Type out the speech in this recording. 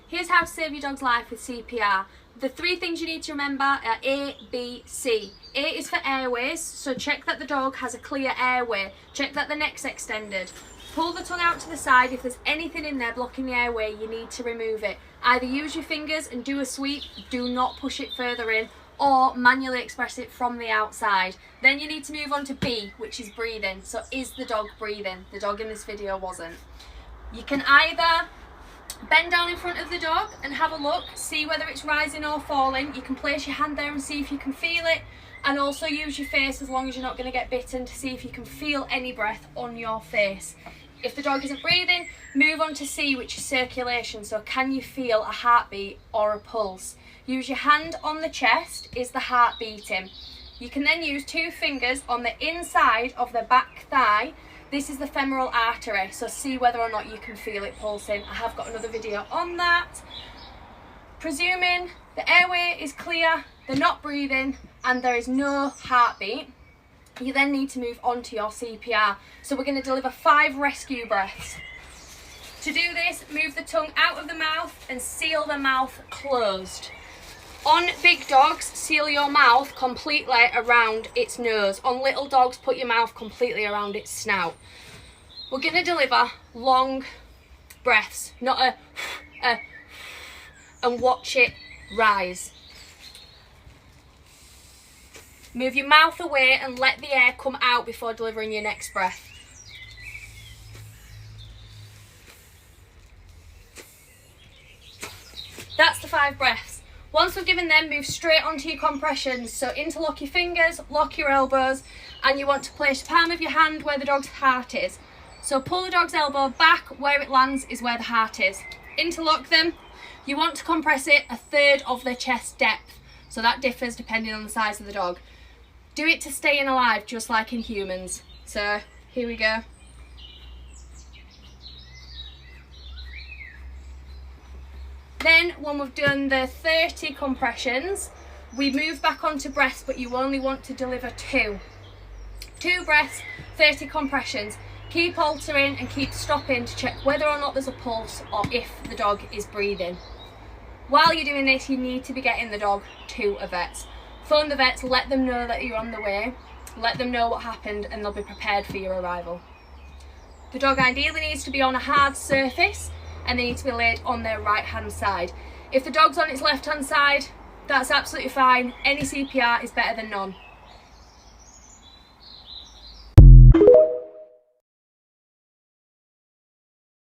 Here's how to save your dog's life with CPR. The three things you need to remember are A, B, C. A is for airways, so check that the dog has a clear airway. Check that the neck's extended. Pull the tongue out to the side. If there's anything in there blocking the airway, you need to remove it. Either use your fingers and do a sweep, do not push it further in, or manually express it from the outside. Then you need to move on to B, which is breathing. So is the dog breathing? The dog in this video wasn't. You can either bend down in front of the dog and have a look, see whether it's rising or falling. You can place your hand there and see if you can feel it, and also use your face, as long as you're not going to get bitten, to see if you can feel any breath on your face. If the dog isn't breathing, move on to C, which is circulation. So can you feel a heartbeat or a pulse? Use your hand on the chest. Is the heart beating? You can then use two fingers on the inside of the back thigh. This is the femoral artery, so see whether or not you can feel it pulsing. I have got another video on that. Presuming the airway is clear, they're not breathing, and there is no heartbeat, you then need to move on to your CPR. So we're going to deliver 5 rescue breaths. To do this, move the tongue out of the mouth and seal the mouth closed. On big dogs, seal your mouth completely around its nose. On little dogs, put your mouth completely around its snout. We're going to deliver long breaths, not a, and watch it rise. Move your mouth away and let the air come out before delivering your next breath. That's the 5 breaths. Once we've given them, move straight onto your compressions. So interlock your fingers, lock your elbows, and you want to place the palm of your hand where the dog's heart is. So pull the dog's elbow back, where it lands is where the heart is. Interlock them. You want to compress it 1/3 of their chest depth. So that differs depending on the size of the dog. Do it to staying alive, just like in humans. So here we go. Then when we've done the 30 compressions, we move back onto breaths, but you only want to deliver 2. 2 breaths, 30 compressions. Keep altering and keep stopping to check whether or not there's a pulse or if the dog is breathing. While you're doing this, you need to be getting the dog to a vet. Phone the vets, let them know that you're on the way, let them know what happened, and they'll be prepared for your arrival. The dog ideally needs to be on a hard surface, and they need to be laid on their right hand side. If the dog's on its left hand side, that's absolutely fine. Any CPR is better than none.